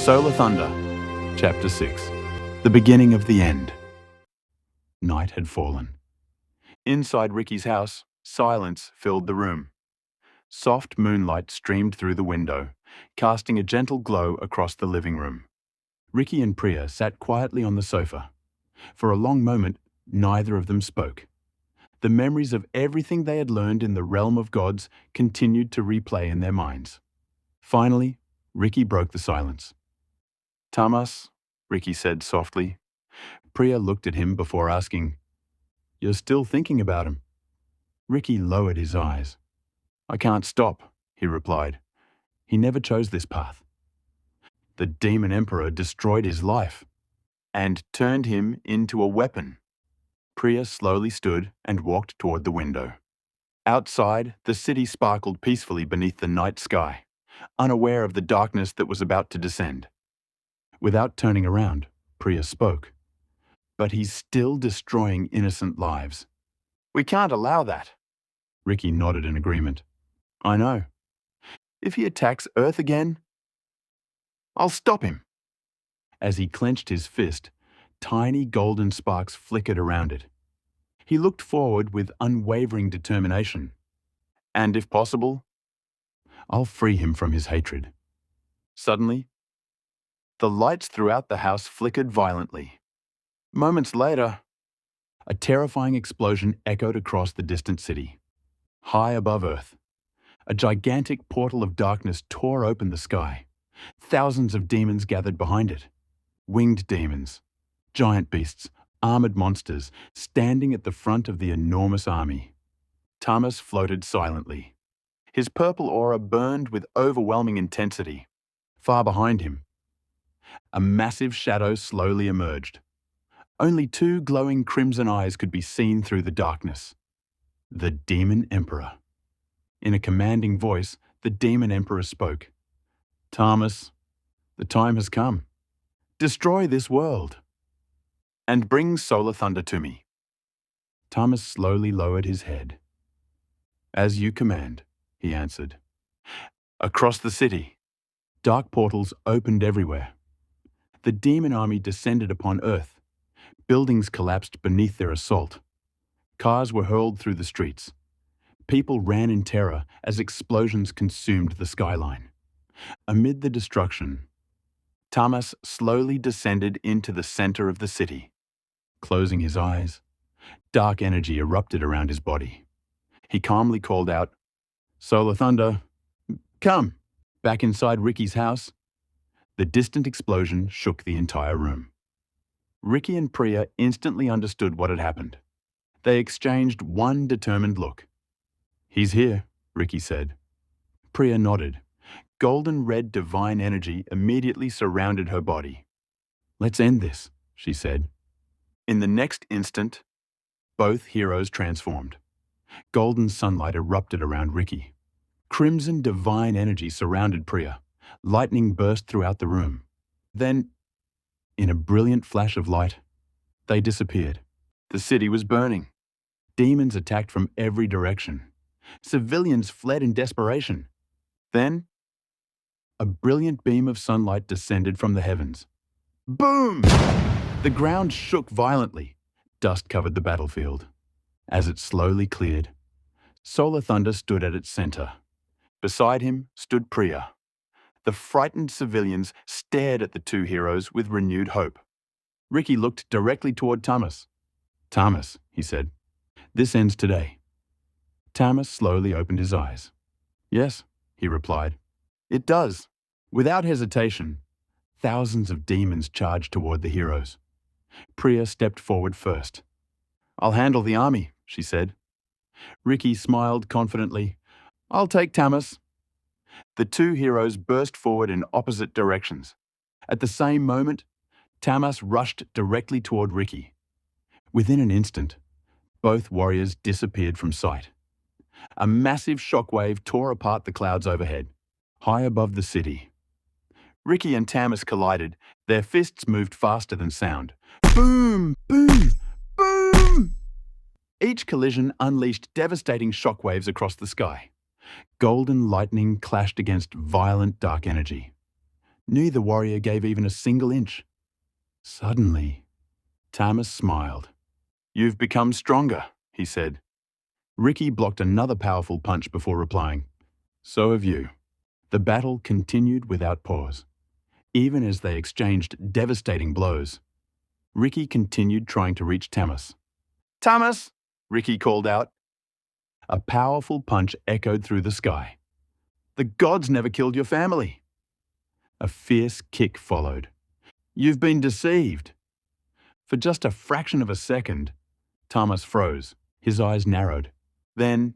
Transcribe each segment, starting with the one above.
Solar Thunder, Chapter 6. The beginning of the end. Night had fallen. Inside Ricky's house, silence filled the room. Soft moonlight streamed through the window, casting a gentle glow across the living room. Ricky and Priya sat quietly on the sofa. For a long moment, neither of them spoke. The memories of everything they had learned in the realm of gods continued to replay in their minds. Finally, Ricky broke the silence. "Tamas," Ricky said softly. Priya looked at him before asking, "You're still thinking about him?" Ricky lowered his eyes. "I can't stop," he replied. "He never chose this path. The demon emperor destroyed his life and turned him into a weapon." Priya slowly stood and walked toward the window. Outside, the city sparkled peacefully beneath the night sky, unaware of the darkness that was about to descend. Without turning around, Priya spoke. "But he's still destroying innocent lives." "We can't allow that." Ricky nodded in agreement. "I know. If he attacks Earth again, I'll stop him." As he clenched his fist, tiny golden sparks flickered around it. He looked forward with unwavering determination. "And if possible, I'll free him from his hatred." Suddenly, the lights throughout the house flickered violently. Moments later, a terrifying explosion echoed across the distant city. High above Earth, a gigantic portal of darkness tore open the sky. Thousands of demons gathered behind it. Winged demons, giant beasts, armored monsters, standing at the front of the enormous army. Tamas floated silently. His purple aura burned with overwhelming intensity. Far behind him, a massive shadow slowly emerged. Only two glowing crimson eyes could be seen through the darkness. The Demon Emperor. In a commanding voice, the Demon Emperor spoke. "Tamas, the time has come. Destroy this world and bring solar thunder to me." Tamas slowly lowered his head. "As you command," he answered. Across the city, dark portals opened everywhere. The demon army descended upon Earth. Buildings collapsed beneath their assault. Cars were hurled through the streets. People ran in terror as explosions consumed the skyline. Amid the destruction, Tamas slowly descended into the center of the city. Closing his eyes, dark energy erupted around his body. He calmly called out, "Solar Thunder, come!" Back inside Ricky's house, the distant explosion shook the entire room. Ricky and Priya instantly understood what had happened. They exchanged one determined look. "He's here," Ricky said. Priya nodded. Golden red divine energy immediately surrounded her body. "Let's end this," she said. In the next instant, both heroes transformed. Golden sunlight erupted around Ricky. Crimson divine energy surrounded Priya. Lightning burst throughout the room. Then, in a brilliant flash of light, they disappeared. The city was burning. Demons attacked from every direction. Civilians fled in desperation. Then, a brilliant beam of sunlight descended from the heavens. Boom! The ground shook violently. Dust covered the battlefield. As it slowly cleared, Solar Thunder stood at its center. Beside him stood Priya. The frightened civilians stared at the two heroes with renewed hope. Ricky looked directly toward Tamas. "Tamas," he said, "this ends today." Tamas slowly opened his eyes. "Yes," he replied. "It does." Without hesitation, thousands of demons charged toward the heroes. Priya stepped forward first. "I'll handle the army," she said. Ricky smiled confidently. "I'll take Tamas." The two heroes burst forward in opposite directions. At the same moment, Tamas rushed directly toward Ricky. Within an instant, both warriors disappeared from sight. A massive shockwave tore apart the clouds overhead, high above the city. Ricky and Tamas collided. Their fists moved faster than sound. Boom! Boom! Boom! Each collision unleashed devastating shockwaves across the sky. Golden lightning clashed against violent dark energy. Neither warrior gave even a single inch. Suddenly, Tamas smiled. "You've become stronger," he said. Ricky blocked another powerful punch before replying. "So have you." The battle continued without pause. Even as they exchanged devastating blows, Ricky continued trying to reach Tamas. "Tamas!" Ricky called out. A powerful punch echoed through the sky. "The gods never killed your family." A fierce kick followed. "You've been deceived." For just a fraction of a second, Tamas froze, his eyes narrowed. Then,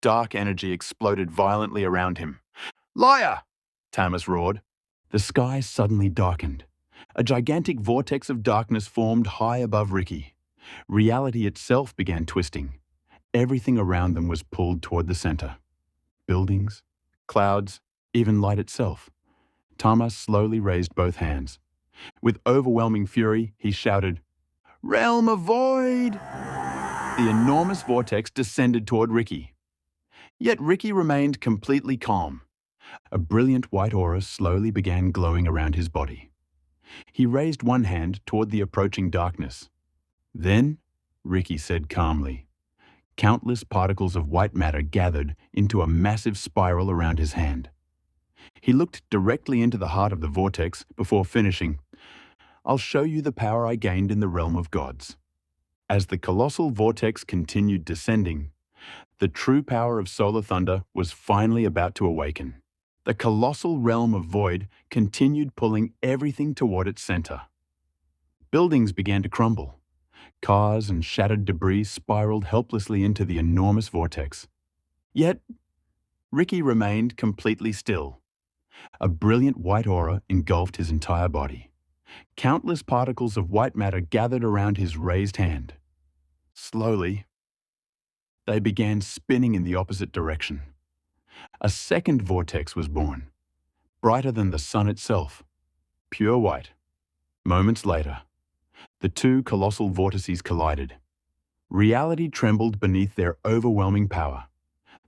dark energy exploded violently around him. "Liar!" Tamas roared. The sky suddenly darkened. A gigantic vortex of darkness formed high above Ricky. Reality itself began twisting. Everything around them was pulled toward the center. Buildings, clouds, even light itself. Tamas slowly raised both hands. With overwhelming fury, he shouted, "Realm of Void!" The enormous vortex descended toward Ricky. Yet Ricky remained completely calm. A brilliant white aura slowly began glowing around his body. He raised one hand toward the approaching darkness. Then, Ricky said calmly, countless particles of white matter gathered into a massive spiral around his hand. He looked directly into the heart of the vortex before finishing, "I'll show you the power I gained in the realm of gods." As the colossal vortex continued descending, the true power of solar thunder was finally about to awaken. The colossal realm of void continued pulling everything toward its center. Buildings began to crumble. Cars and shattered debris spiraled helplessly into the enormous vortex. Yet, Ricky remained completely still. A brilliant white aura engulfed his entire body. Countless particles of white matter gathered around his raised hand. Slowly, they began spinning in the opposite direction. A second vortex was born, brighter than the sun itself, pure white. Moments later, the two colossal vortices collided. Reality trembled beneath their overwhelming power.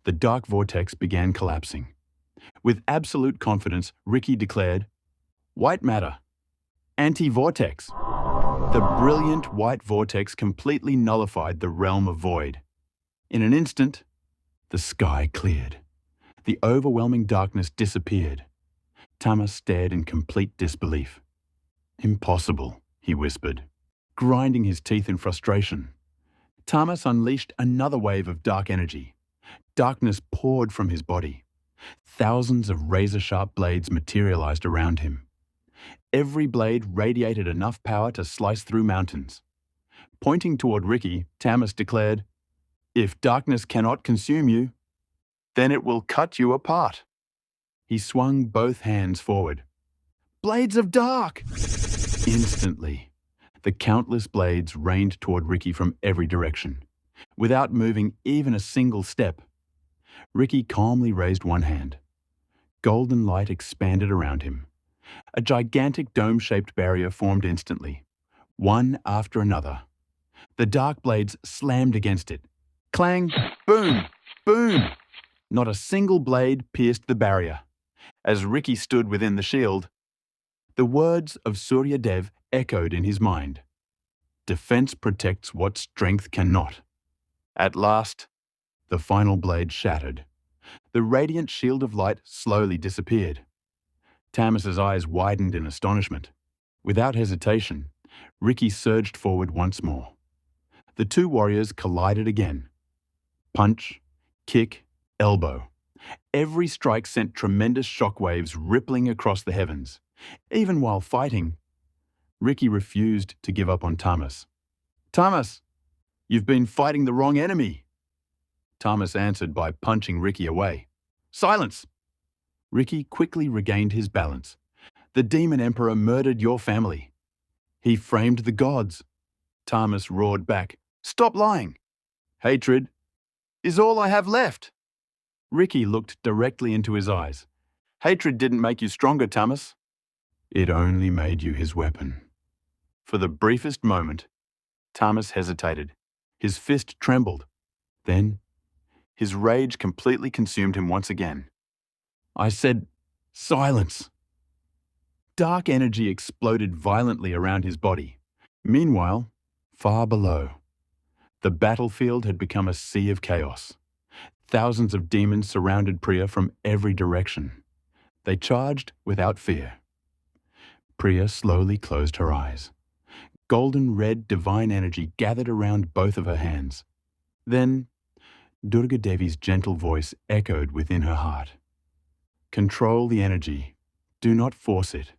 The dark vortex began collapsing. With absolute confidence, Ricky declared, "White matter, anti-vortex." The brilliant white vortex completely nullified the realm of void. In an instant, the sky cleared. The overwhelming darkness disappeared. Tamas stared in complete disbelief. "Impossible," he whispered, grinding his teeth in frustration. Tamas unleashed another wave of dark energy. Darkness poured from his body. Thousands of razor-sharp blades materialized around him. Every blade radiated enough power to slice through mountains. Pointing toward Ricky, Tamas declared, "If darkness cannot consume you, then it will cut you apart." He swung both hands forward. "Blades of dark!" Instantly, the countless blades rained toward Ricky from every direction. Without moving even a single step, Ricky calmly raised one hand. Golden light expanded around him. A gigantic dome-shaped barrier formed instantly, one after another. The dark blades slammed against it. Clang, boom, boom. Not a single blade pierced the barrier. As Ricky stood within the shield, the words of Surya Dev echoed in his mind. Defense protects what strength cannot. At last, the final blade shattered. The radiant shield of light slowly disappeared. Tamas's eyes widened in astonishment. Without hesitation, Ricky surged forward once more. The two warriors collided again. Punch, kick, elbow. Every strike sent tremendous shockwaves rippling across the heavens. Even while fighting, Ricky refused to give up on Tamas. "Tamas, you've been fighting the wrong enemy." Tamas answered by punching Ricky away. "Silence!" Ricky quickly regained his balance. "The Demon Emperor murdered your family. He framed the gods." Tamas roared back, "Stop lying! Hatred is all I have left." Ricky looked directly into his eyes. "Hatred didn't make you stronger, Tamas. It only made you his weapon." For the briefest moment, Tamas hesitated. His fist trembled. Then, his rage completely consumed him once again. "I said, silence." Dark energy exploded violently around his body. Meanwhile, far below, the battlefield had become a sea of chaos. Thousands of demons surrounded Priya from every direction. They charged without fear. Priya slowly closed her eyes. Golden red divine energy gathered around both of her hands. Then, Durga Devi's gentle voice echoed within her heart. Control the energy. Do not force it.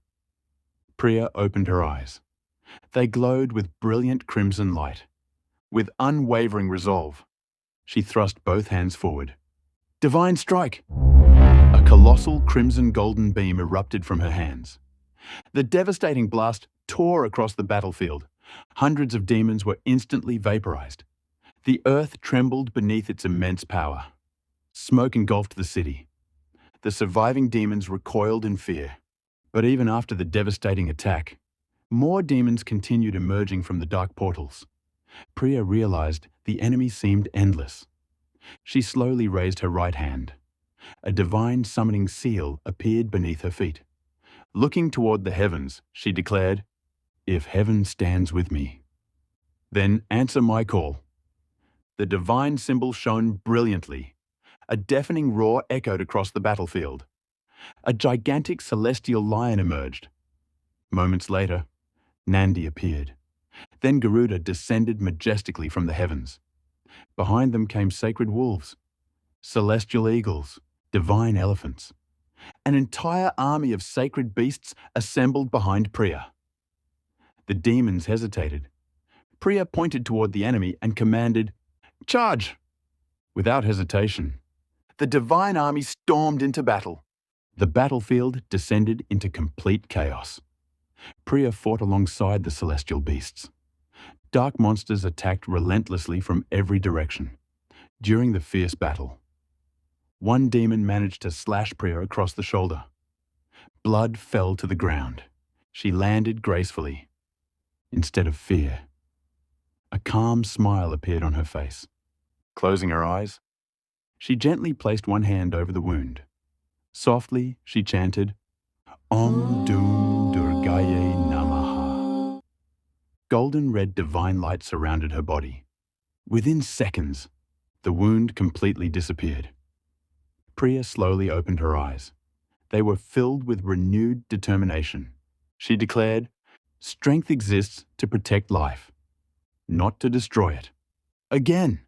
Priya opened her eyes. They glowed with brilliant crimson light. With unwavering resolve, she thrust both hands forward. Divine strike! A colossal crimson golden beam erupted from her hands. The devastating blast tore across the battlefield. Hundreds of demons were instantly vaporized. The earth trembled beneath its immense power. Smoke engulfed the city. The surviving demons recoiled in fear. But even after the devastating attack, more demons continued emerging from the dark portals. Priya realized the enemy seemed endless. She slowly raised her right hand. A divine summoning seal appeared beneath her feet. Looking toward the heavens, she declared, If heaven stands with me, then answer my call. The divine symbol shone brilliantly. A deafening roar echoed across the battlefield. A gigantic celestial lion emerged. Moments later, Nandi appeared. Then Garuda descended majestically from the heavens. Behind them came sacred wolves, celestial eagles, divine elephants. An entire army of sacred beasts assembled behind Priya. The demons hesitated. Priya pointed toward the enemy and commanded, Charge! Without hesitation, the divine army stormed into battle. The battlefield descended into complete chaos. Priya fought alongside the celestial beasts. Dark monsters attacked relentlessly from every direction. During the fierce battle, one demon managed to slash Priya across the shoulder. Blood fell to the ground. She landed gracefully. Instead of fear, a calm smile appeared on her face. Closing her eyes, she gently placed one hand over the wound. Softly, she chanted, Om Doom Durgaye Namaha. Golden red divine light surrounded her body. Within seconds, the wound completely disappeared. Priya slowly opened her eyes. They were filled with renewed determination. She declared, Strength exists to protect life, not to destroy it. Again.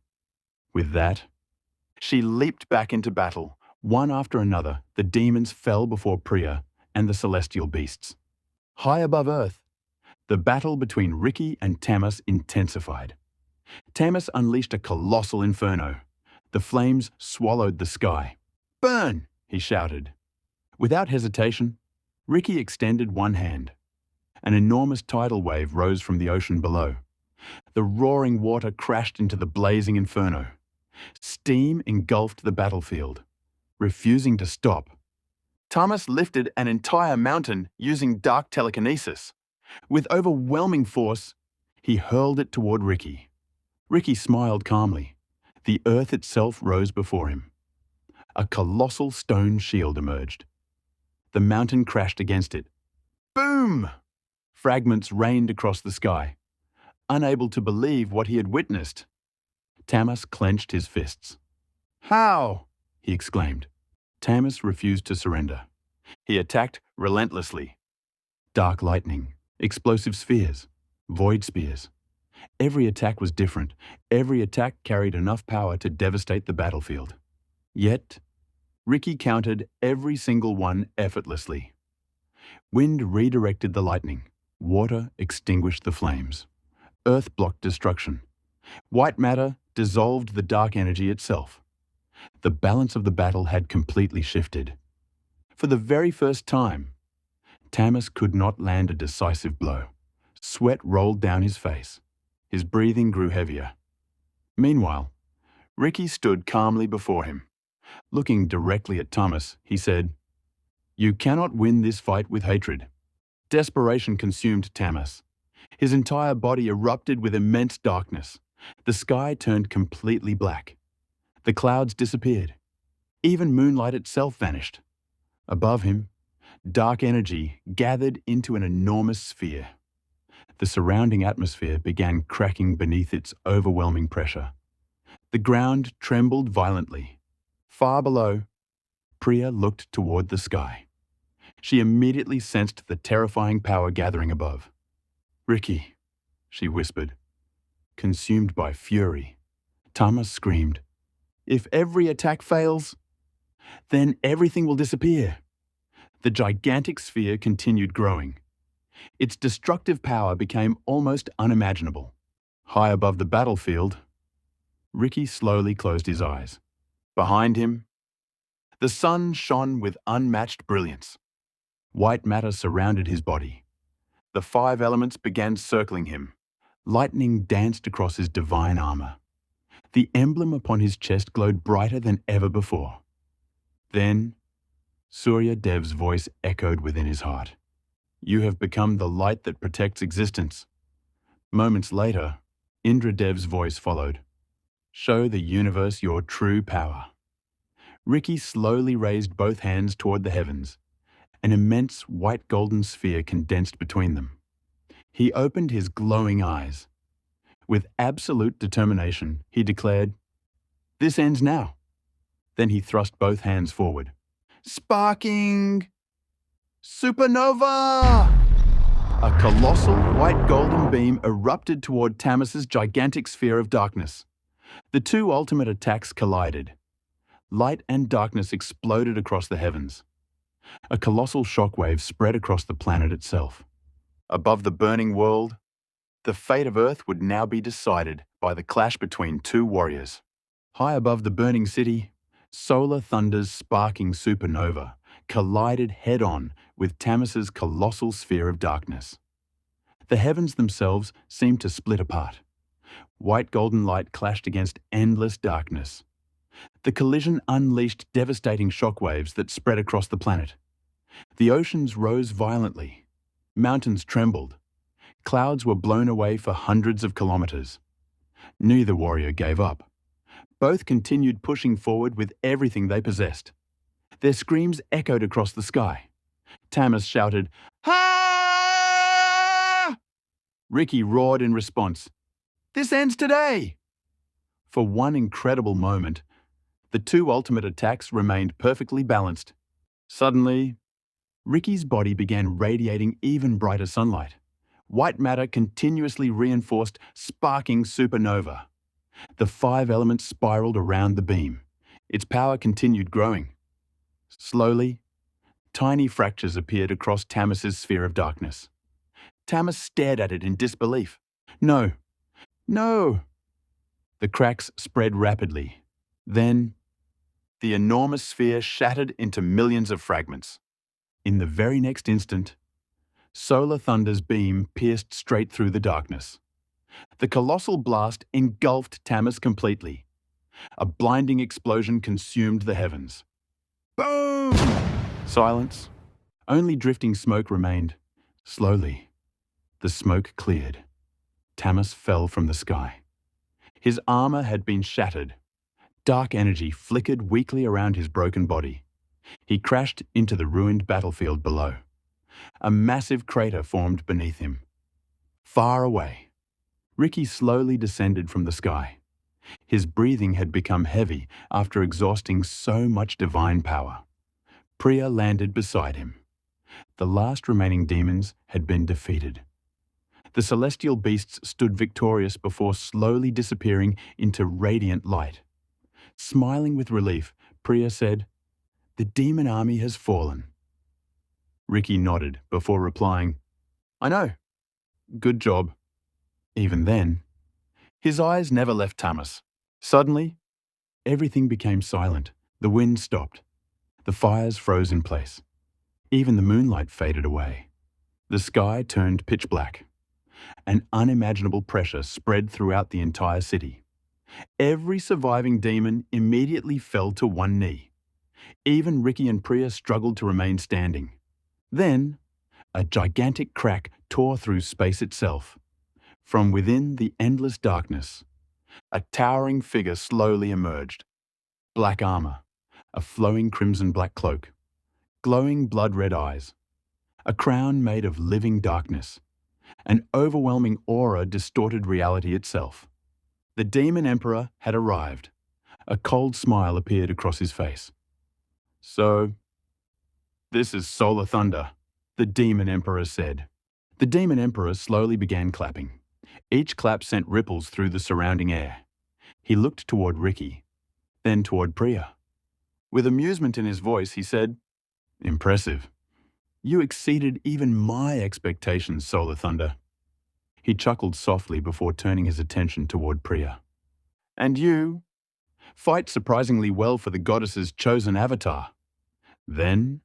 With that, she leaped back into battle. One after another, the demons fell before Priya and the celestial beasts. High above earth, the battle between Ricky and Tamas intensified. Tamas unleashed a colossal inferno. The flames swallowed the sky. Burn! He shouted. Without hesitation, Ricky extended one hand. An enormous tidal wave rose from the ocean below. The roaring water crashed into the blazing inferno. Steam engulfed the battlefield, refusing to stop. Tamas lifted an entire mountain using dark telekinesis. With overwhelming force, he hurled it toward Ricky. Ricky smiled calmly. The earth itself rose before him. A colossal stone shield emerged. The mountain crashed against it. Boom! Fragments rained across the sky. Unable to believe what he had witnessed, Tamas clenched his fists. How? He exclaimed. Tamas refused to surrender. He attacked relentlessly. Dark lightning, explosive spheres, void spears. Every attack was different. Every attack carried enough power to devastate the battlefield. Yet, Ricky countered every single one effortlessly. Wind redirected the lightning. Water extinguished the flames. Earth blocked destruction. White matter dissolved the dark energy itself. The balance of the battle had completely shifted. For the very first time, Tamas could not land a decisive blow. Sweat rolled down his face. His breathing grew heavier. Meanwhile, Ricky stood calmly before him. Looking directly at Tamas, he said, You cannot win this fight with hatred. Desperation consumed Tamas. His entire body erupted with immense darkness. The sky turned completely black. The clouds disappeared. Even moonlight itself vanished. Above him, Dark energy gathered into an enormous sphere. The surrounding atmosphere began cracking beneath its overwhelming pressure. The ground trembled violently. Far below, Priya looked toward the sky. She immediately sensed the terrifying power gathering above. "Ricky," she whispered. Consumed by fury, Tama screamed, "If every attack fails, then everything will disappear." The gigantic sphere continued growing. Its destructive power became almost unimaginable. High above the battlefield, Ricky slowly closed his eyes. Behind him, the sun shone with unmatched brilliance. White matter surrounded his body. The 5 elements began circling him. Lightning danced across his divine armor. The emblem upon his chest glowed brighter than ever before. Then, Surya Dev's voice echoed within his heart. "You have become the light that protects existence." Moments later, Indra Dev's voice followed. "Show the universe your true power." Ricky slowly raised both hands toward the heavens. An immense white golden sphere condensed between them. He opened his glowing eyes. With absolute determination, he declared, "This ends now." Then he thrust both hands forward. Sparking supernova! A colossal white golden beam erupted toward Tamas's gigantic sphere of darkness. The 2 ultimate attacks collided. Light and darkness exploded across the heavens. A colossal shockwave spread across the planet itself. Above the burning world, the fate of Earth would now be decided by the clash between 2 warriors. High above the burning city, solar thunder's sparking supernova collided head-on with Tamas's colossal sphere of darkness. The heavens themselves seemed to split apart. White golden light clashed against endless darkness. The collision unleashed devastating shockwaves that spread across the planet. The oceans rose violently. Mountains trembled. Clouds were blown away for hundreds of kilometers. Neither warrior gave up. Both continued pushing forward with everything they possessed. Their screams echoed across the sky. Tamas shouted, "Ha!" Ricky roared in response, "This ends today!" For one incredible moment, the 2 ultimate attacks remained perfectly balanced. Suddenly, Ricky's body began radiating even brighter sunlight. White matter continuously reinforced sparking supernova. The 5 elements spiraled around the beam. Its power continued growing. Slowly, tiny fractures appeared across Tamas's sphere of darkness. Tamas stared at it in disbelief. "No, no!" The cracks spread rapidly. Then, the enormous sphere shattered into millions of fragments. In the very next instant, solar thunder's beam pierced straight through the darkness. The colossal blast engulfed Tamas completely. A blinding explosion consumed the heavens. Boom! Silence. Only drifting smoke remained. Slowly, the smoke cleared. Tamas fell from the sky. His armor had been shattered. Dark energy flickered weakly around his broken body. He crashed into the ruined battlefield below. A massive crater formed beneath him. Far away, Ricky slowly descended from the sky. His breathing had become heavy after exhausting so much divine power. Priya landed beside him. The last remaining demons had been defeated. The celestial beasts stood victorious before slowly disappearing into radiant light. Smiling with relief, Priya said, "The demon army has fallen." Ricky nodded before replying, "I know. Good job." Even then, his eyes never left Tamas. Suddenly, everything became silent. The wind stopped. The fires froze in place. Even the moonlight faded away. The sky turned pitch black. An unimaginable pressure spread throughout the entire city. Every surviving demon immediately fell to one knee. Even Ricky and Priya struggled to remain standing. Then, a gigantic crack tore through space itself. From within the endless darkness, a towering figure slowly emerged. Black armor, a flowing crimson black cloak, glowing blood-red eyes, a crown made of living darkness. An overwhelming aura distorted reality itself. The Demon Emperor had arrived. A cold smile appeared across his face. "So, this is solar thunder," the Demon Emperor said. The Demon Emperor slowly began clapping. Each clap sent ripples through the surrounding air. He looked toward Ricky, then toward Priya. With amusement in his voice, he said, "Impressive. You exceeded even my expectations, Solar Thunder." He chuckled softly before turning his attention toward Priya. "And you fight surprisingly well for the goddess's chosen avatar." Then,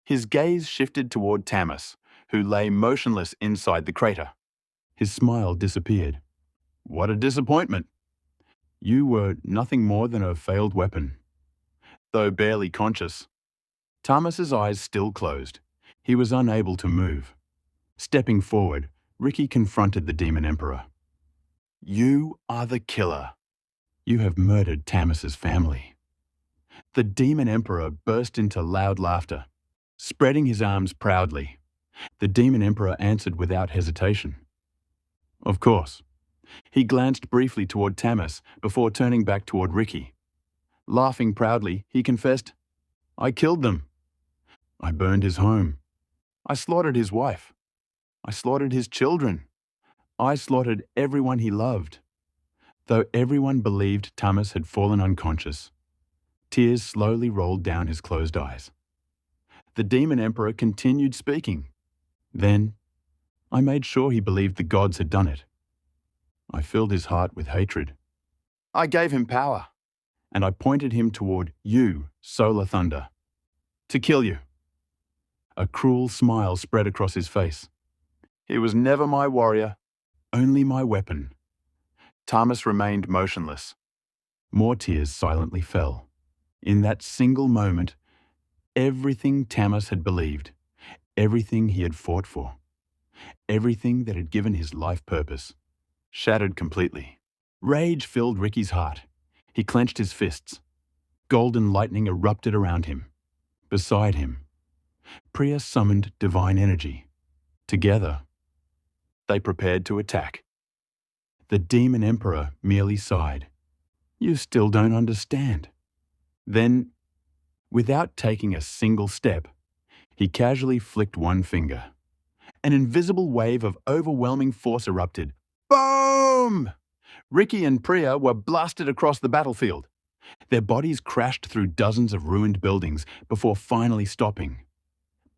his gaze shifted toward Tamas, who lay motionless inside the crater. His smile disappeared. "What a disappointment. You were nothing more than a failed weapon." Though barely conscious, Tamas's eyes still closed. He was unable to move. Stepping forward, Ricky confronted the Demon Emperor. "You are the killer. You have murdered Tamas's family." The Demon Emperor burst into loud laughter, spreading his arms proudly. The Demon Emperor answered without hesitation. "Of course." He glanced briefly toward Tamas before turning back toward Ricky. Laughing proudly, he confessed, "I killed them. I burned his home. I slaughtered his wife. I slaughtered his children. I slaughtered everyone he loved." Though everyone believed Tamas had fallen unconscious, tears slowly rolled down his closed eyes. The Demon Emperor continued speaking. "Then, I made sure he believed the gods had done it. I filled his heart with hatred. I gave him power, and I pointed him toward you, Solar Thunder, to kill you." A cruel smile spread across his face. "He was never my warrior, only my weapon." Tamas remained motionless. More tears silently fell. In that single moment, everything Tamas had believed, everything he had fought for, everything that had given his life purpose, shattered completely. Rage filled Ricky's heart. He clenched his fists. Golden lightning erupted around him. Beside him, Priya summoned divine energy. Together, they prepared to attack. The Demon Emperor merely sighed. "You still don't understand." Then, without taking a single step, he casually flicked one finger. An invisible wave of overwhelming force erupted. Boom! Ricky and Priya were blasted across the battlefield. Their bodies crashed through dozens of ruined buildings before finally stopping.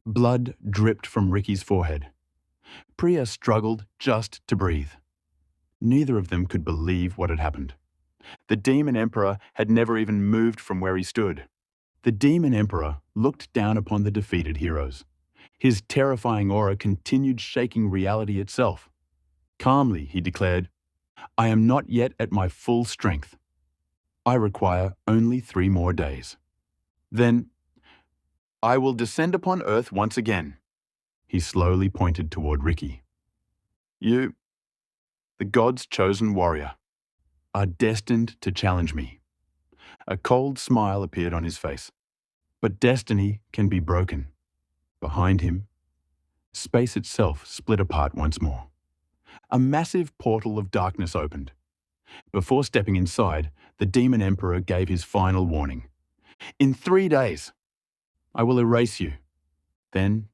Blood dripped from Ricky's forehead. Priya struggled just to breathe. Neither of them could believe what had happened. The Demon Emperor had never even moved from where he stood. The Demon Emperor looked down upon the defeated heroes. His terrifying aura continued shaking reality itself. Calmly, he declared, "I am not yet at my full strength. I require only 3 more days. Then, I will descend upon Earth once again." He slowly pointed toward Ricky. "You, the god's chosen warrior, are destined to challenge me." A cold smile appeared on his face. But destiny can be broken. Behind him, space itself split apart once more. A massive portal of darkness opened. Before stepping inside, the Demon Emperor gave his final warning. "In 3 days, I will erase you." Then,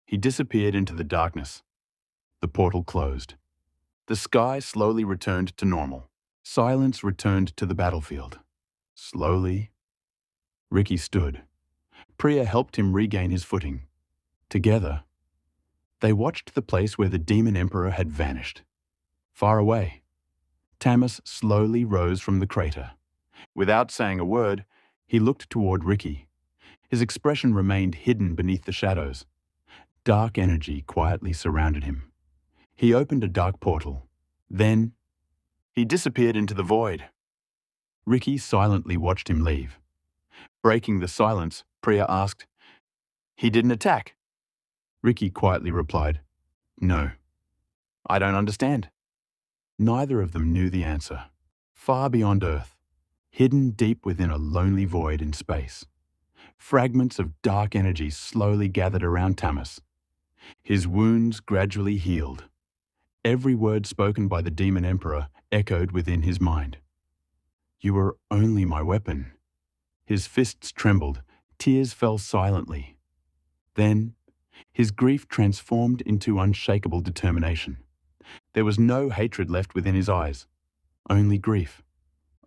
he disappeared into the darkness. The portal closed. The sky slowly returned to normal. Silence returned to the battlefield. Slowly, Ricky stood. Priya helped him regain his footing. Together, they watched the place where the Demon Emperor had vanished. Far away, Tamas slowly rose from the crater. Without saying a word, he looked toward Ricky. His expression remained hidden beneath the shadows. Dark energy quietly surrounded him. He opened a dark portal. Then, he disappeared into the void. Ricky silently watched him leave. Breaking the silence, Priya asked, "He didn't attack?" Ricky quietly replied, "No. I don't understand." Neither of them knew the answer. Far beyond Earth, hidden deep within a lonely void in space, Fragments of dark energy slowly gathered around Tamas. His wounds gradually healed. Every word spoken by the demon emperor echoed within his mind. You are only my weapon. His fists trembled, tears fell silently. Then, his grief transformed into unshakable determination. There was no hatred left within his eyes, only grief,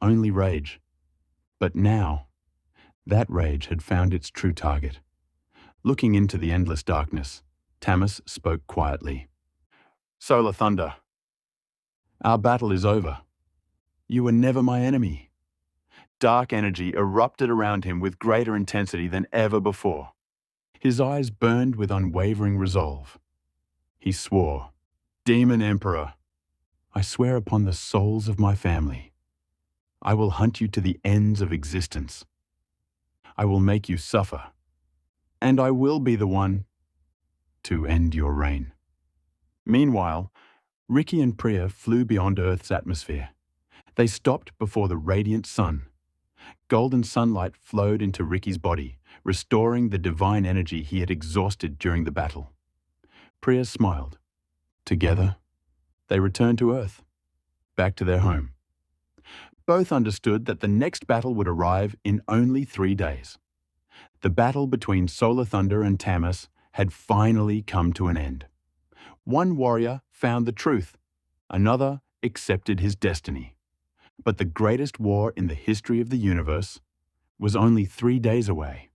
only rage. But now, that rage had found its true target. Looking into the endless darkness, Tamas spoke quietly. Solar Thunder, our battle is over. You were never my enemy. Dark energy erupted around him with greater intensity than ever before. His eyes burned with unwavering resolve. He swore, Demon Emperor, I swear upon the souls of my family, I will hunt you to the ends of existence. I will make you suffer, and I will be the one to end your reign. Meanwhile, Ricky and Priya flew beyond Earth's atmosphere. They stopped before the radiant sun. Golden sunlight flowed into Ricky's body, restoring the divine energy he had exhausted during the battle. Priya smiled. Together, they returned to Earth, back to their home. Both understood that the next battle would arrive in only 3 days. The battle between Solar Thunder and Tamas had finally come to an end. One warrior found the truth, another accepted his destiny. But the greatest war in the history of the universe was only 3 days away.